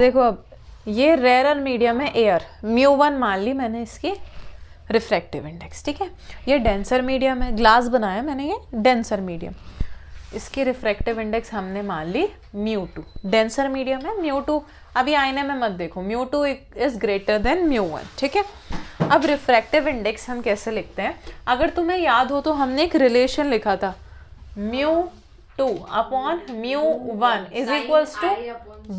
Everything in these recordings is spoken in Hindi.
देखो अब ये रेयर मीडियम है एयर, μ1 मान ली मैंने इसकी रिफ्रैक्टिव इंडेक्स, ठीक है। ये डेंसर मीडियम है, ग्लास बनाया मैंने, ये डेंसर मीडियम, इसकी रिफ्रैक्टिव इंडेक्स हमने मान ली μ2। डेंसर मीडियम है μ2, अभी आईने में मत देखो, μ2 इज ग्रेटर देन μ1, ठीक है। अब रिफ्रैक्टिव इंडेक्स हम कैसे लिखते हैं, अगर तुम्हें याद हो तो हमने एक रिलेशन लिखा था, μ2 upon μ1 is equals to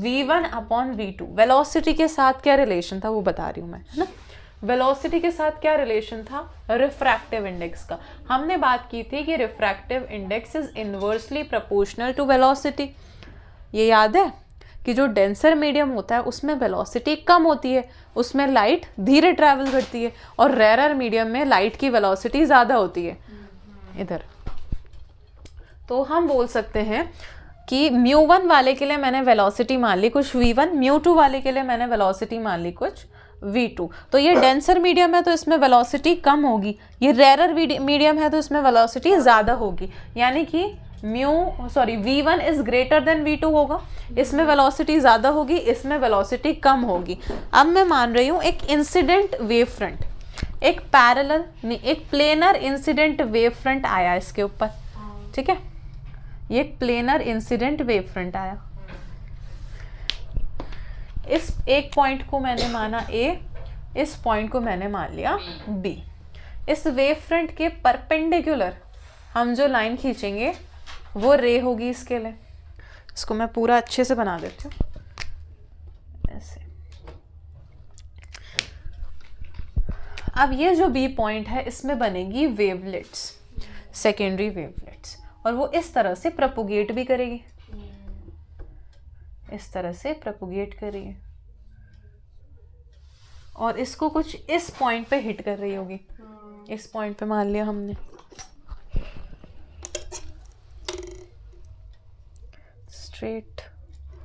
v1 upon v2। Velocity के साथ क्या रिलेशन था वो बता रही हूँ मैं, है ना। वेलोसिटी के साथ क्या रिलेशन था, रिफ्रैक्टिव इंडेक्स का। हमने बात की थी कि refractive index is inversely proportional to velocity. ये याद है कि जो डेंसर मीडियम होता है उसमें वेलोसिटी कम होती है, उसमें लाइट धीरे ट्रैवल करती है, और रेयर मीडियम में लाइट की वेलोसिटी ज़्यादा होती है इधर। तो हम बोल सकते हैं कि μ1 वाले के लिए मैंने वेलोसिटी मान ली कुछ v1, μ2 वाले के लिए मैंने वेलोसिटी मान ली कुछ v2। तो ये डेंसर मीडियम है तो इसमें वेलोसिटी कम होगी, ये रेयर मीडियम है तो इसमें वेलोसिटी ज़्यादा होगी, यानी कि v1 is greater than v2 होगा, इसमें वेलोसिटी ज़्यादा होगी, इसमें वेलोसिटी कम होगी। अब मैं मान रही हूँ एक इंसिडेंट वेव फ्रंट, एक पैरेलल नहीं, एक प्लेनर इंसिडेंट वेव फ्रंट आया इसके ऊपर, ठीक है। ये एक प्लेनर इंसिडेंट वेव फ्रंट आया, इस एक पॉइंट को मैंने माना A, इस पॉइंट को मैंने मान लिया B। इस वेव फ्रंट के परपेंडिकुलर हम जो लाइन खींचेंगे वो रे होगी इसके लिए। इसको मैं पूरा अच्छे से बना देती हूँ ऐसे। अब ये जो B पॉइंट है इसमें बनेगी वेवलेट्स, सेकेंडरी वेवलेट्स, और वो इस तरह से प्रोपोगेट भी करेगी, इस तरह से प्रोपोगेट करिए, और इसको कुछ इस पॉइंट पे हिट कर रही होगी, इस पॉइंट पे मान लिया हमने। स्ट्रेट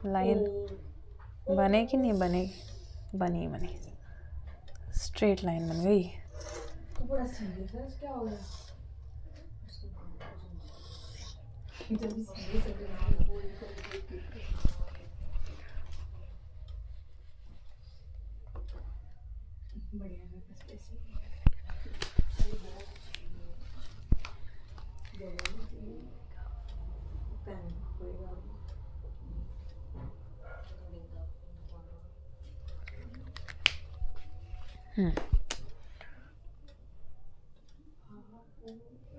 लाइन बनेगी नहीं बनेगी, बनी बनी, स्ट्रेट लाइन बन गई।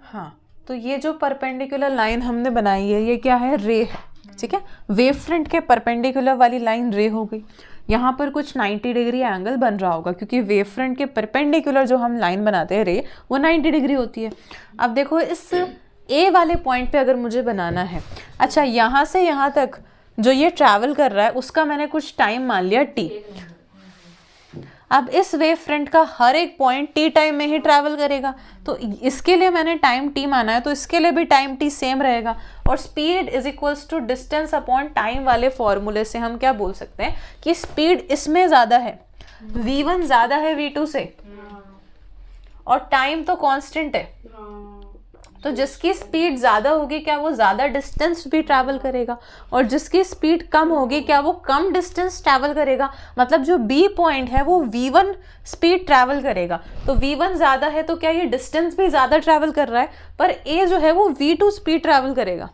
हाँ, तो ये जो परपेंडिकुलर लाइन हमने बनाई है ये क्या है, रे है, ठीक है। वेव फ्रंट के परपेंडिकुलर वाली लाइन रे हो गई। यहाँ पर कुछ 90 डिग्री एंगल बन रहा होगा क्योंकि वेव फ्रंट के परपेंडिकुलर जो हम लाइन बनाते हैं रे, वो 90 डिग्री होती है। अब देखो इस ए वाले पॉइंट पे अगर मुझे बनाना है, अच्छा यहाँ से यहाँ तक जो ये ट्रैवल कर रहा है उसका मैंने कुछ टाइम मान लिया t। अब इस वेव फ्रंट का हर एक पॉइंट t टाइम में ही ट्रैवल करेगा, तो इसके लिए मैंने टाइम t माना है, तो इसके लिए भी टाइम t सेम रहेगा। और speed is equals to distance upon time वाले फॉर्मूले से हम क्या बोल सकते हैं कि स्पीड इसमें ज़्यादा है, v1 ज़्यादा है v2 से, और टाइम तो कांस्टेंट है, तो जिसकी स्पीड ज़्यादा होगी क्या वो ज़्यादा डिस्टेंस भी ट्रैवल करेगा, और जिसकी स्पीड कम होगी क्या वो कम डिस्टेंस ट्रैवल करेगा। मतलब जो बी पॉइंट है वो v1 स्पीड ट्रैवल करेगा, तो v1 ज़्यादा है तो क्या ये डिस्टेंस भी ज़्यादा ट्रैवल कर रहा है, पर a जो है वो v2 स्पीड ट्रैवल करेगा,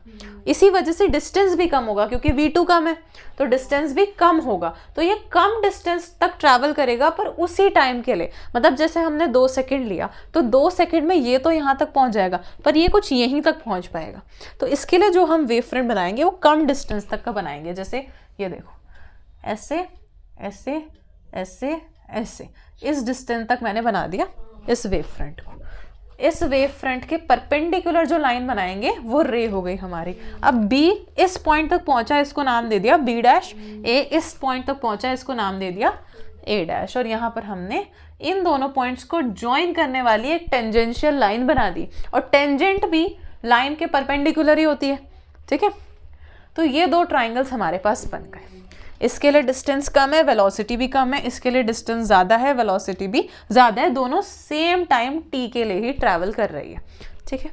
इसी वजह से डिस्टेंस भी कम होगा क्योंकि v2 कम है तो डिस्टेंस भी कम होगा। तो ये कम डिस्टेंस तक ट्रैवल करेगा पर उसी टाइम के लिए, मतलब जैसे हमने 2 सेकंड लिया तो 2 सेकंड में ये तो यहाँ तक पहुँच जाएगा पर ये कुछ यहीं तक पहुँच पाएगा। तो इसके लिए जो हम वेव फ्रंट बनाएंगे वो कम डिस्टेंस तक का बनाएंगे। जैसे ये देखो ऐसे ऐसे ऐसे ऐसे, इस डिस्टेंस तक मैंने बना दिया इस वेव फ्रंट को। इस वेव फ्रंट के परपेंडिकुलर जो लाइन बनाएंगे वो रे हो गई हमारी। अब B इस पॉइंट तक पहुंचा, इसको नाम दे दिया B डैश, A इस पॉइंट तक पहुंचा, इसको नाम दे दिया A डैश, और यहाँ पर हमने इन दोनों पॉइंट्स को ज्वाइन करने वाली एक टेंजेंशियल लाइन बना दी, और टेंजेंट भी लाइन के परपेंडिकुलर ही होती है, ठीक है। तो ये 2 ट्राइंगल्स हमारे पास बन गए। इसके लिए डिस्टेंस कम है, वेलोसिटी भी कम है, इसके लिए डिस्टेंस ज़्यादा है, वेलोसिटी भी ज़्यादा है, दोनों सेम टाइम t के लिए ही ट्रैवल कर रही है, ठीक है।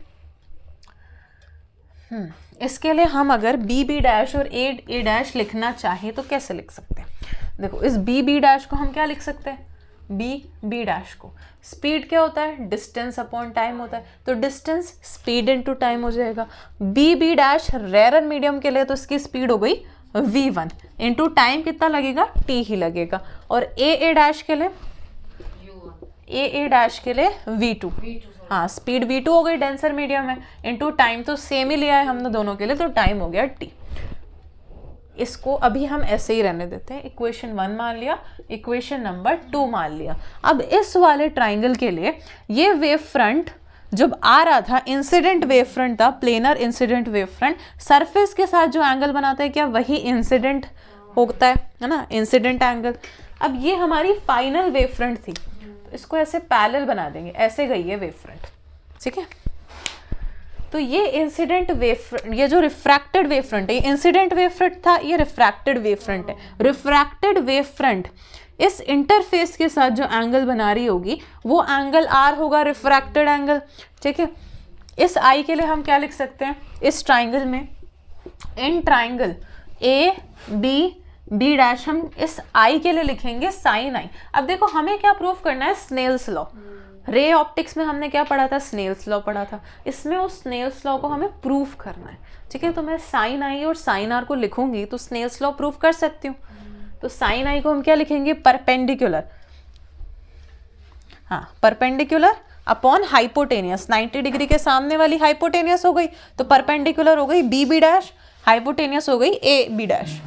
इसके लिए हम अगर b b डैश और a a डैश लिखना चाहें तो कैसे लिख सकते हैं। देखो इस बी बी डैश को हम क्या लिख सकते हैं, बी बी डैश को, स्पीड क्या होता है, डिस्टेंस अपॉन टाइम होता है, तो डिस्टेंस स्पीड इनटू टाइम हो जाएगा। B B dash rarer and medium के लिए तो इसकी स्पीड हो गई v1 इनटू टाइम कितना लगेगा, t ही लगेगा। और ए डैश के लिए ए डैश के लिए v2, हाँ स्पीड v2 हो गई, डेंसर मीडियम है, इनटू टाइम तो सेम ही लिया है हमने दोनों के लिए, तो टाइम हो गया t। इसको अभी हम ऐसे ही रहने देते हैं, इक्वेशन 1 मान लिया, इक्वेशन नंबर 2 मान लिया। अब इस वाले ट्राइंगल के लिए ये वेव फ्रंट जब आ रहा था, इंसिडेंट वेव फ्रंट था, planar incident wave front, surface के साथ जो एंगल बनाता है क्या वही इंसिडेंट होता है ना, इंसिडेंट एंगल। अब ये हमारी फाइनल वेव फ्रंट थी, तो इसको ऐसे पैरेलल बना देंगे, ऐसे गई है वेव फ्रंट, ठीक है। तो ये इंसिडेंट वेव, ये जो रिफ्रैक्टेड वेव फ्रंट है, ये इंसिडेंट वेव फ्रंट था, ये रिफ्रैक्टेड वेव फ्रंट है। रिफ्रैक्टेड वेव फ्रंट इस इंटरफेस के साथ जो एंगल बना रही होगी वो एंगल आर होगा, रिफ्रैक्टेड एंगल, ठीक है। इस आई के लिए हम क्या लिख सकते हैं, इस ट्राइंगल में, in triangle A B B dash, हम इस आई के लिए लिखेंगे साइन आई। अब देखो हमें क्या प्रूव करना है, स्नेल्स लॉ। रे ऑप्टिक्स में हमने क्या पढ़ा था, स्नेल्स लॉ पढ़ा था, इसमें उस स्नेल्स लॉ को हमें प्रूफ करना है, ठीक है। तो मैं साइन आई और साइन आर को लिखूंगी तो स्नेल्स लॉ प्रूफ कर सकती हूँ। तो साइन आई को हम क्या लिखेंगे, परपेंडिकुलर, हाँ परपेंडिकुलर अपॉन हाइपोटेनियस, 90 डिग्री के सामने वाली हाइपोटेनियस हो गई, तो परपेंडिकुलर हो गई बी बी डैश, हाइपोटेनियस हो गई A B dash,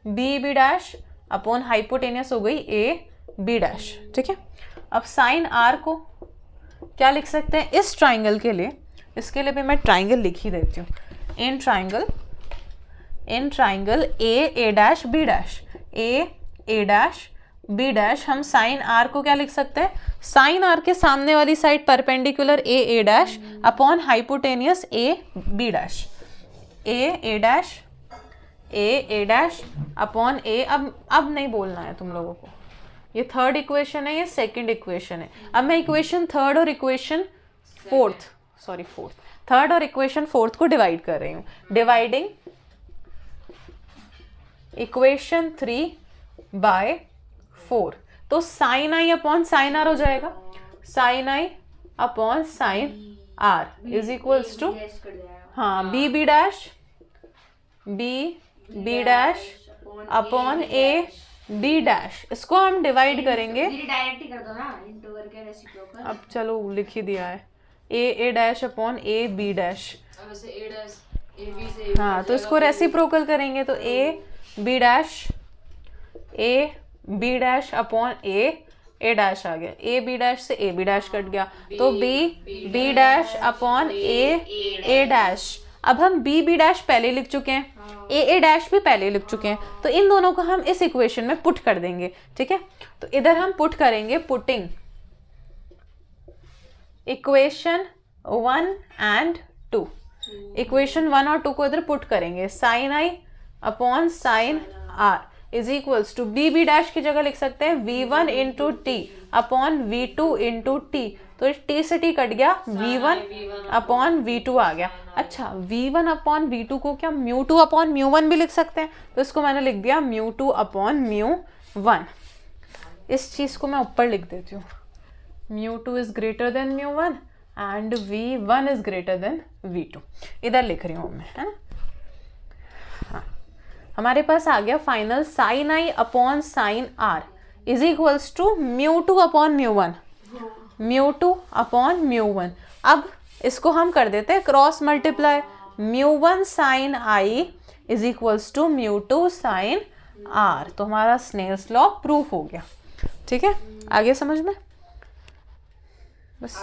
B B dash upon hypotenuse हो गई ए बी डैश, ठीक है। अब साइन आर को क्या लिख सकते हैं, इस ट्राइंगल के लिए, इसके लिए भी मैं ट्राइंगल लिख ही देती हूँ, in triangle A dash B dash, A dash B dash, हम साइन आर को क्या लिख सकते हैं, साइन आर के सामने वाली side perpendicular a dash upon hypotenuse a B dash, A dash A dash upon a. अब नहीं बोलना है तुम लोगों को, ये थर्ड इक्वेशन है, ये सेकंड इक्वेशन है। अब मैं इक्वेशन थर्ड और इक्वेशन थर्ड और इक्वेशन फोर्थ को डिवाइड कर रही हूँ। डिवाइडिंग इक्वेशन 3 बाय 4, तो साइन आई अपॉन साइन आर हो जाएगा, sine I upon sine are is equals to, हाँ b B dash B dash upon a B dash. इसको हम डिवाइड करेंगे, डायरेक्ट ही कर दो ना, इनटू करके रेसिप्रोकल। अब चलो लिख ही दिया है, a dash upon a B dash, हाँ तो इसको रेसिप्रोकल करेंगे, तो a B dash upon a dash आ गया, ए बी डैश से ए बी डैश कट गया, तो B dash upon a dash. अब हम बी बी डैश पहले लिख चुके हैं, ए डैश भी पहले लिख चुके हैं, तो इन दोनों को हम इस इक्वेशन में पुट कर देंगे, ठीक है। तो इधर हम पुट करेंगे, पुटिंग इक्वेशन 1 एंड 2, इक्वेशन 1 और 2 को इधर पुट करेंगे, sine I upon sine are is equals to, B B dash की जगह लिख सकते हैं v1 into T upon v2 into T, तो t से t कट गया, v1 अपॉन v2 आ गया। अच्छा v1 अपॉन v2 को क्या μ2 अपॉन μ1 भी लिख सकते हैं, तो इसको मैंने लिख दिया μ2 अपॉन μ1। इस चीज को मैं ऊपर लिख देती हूँ, μ2 is greater than μ1 and v1 is greater than v2, इधर लिख रही हूँ मैं, है ना। हाँ हमारे पास आ गया final, sine I upon sine are is equals to μ2 upon μ1, μ2 upon μ1। अब इसको हम कर देते हैं cross multiply, μ1 sine i is equals to μ2 sine r, तो हमारा स्नेल्स लॉ प्रूफ हो गया, ठीक है। आगे समझ में बस।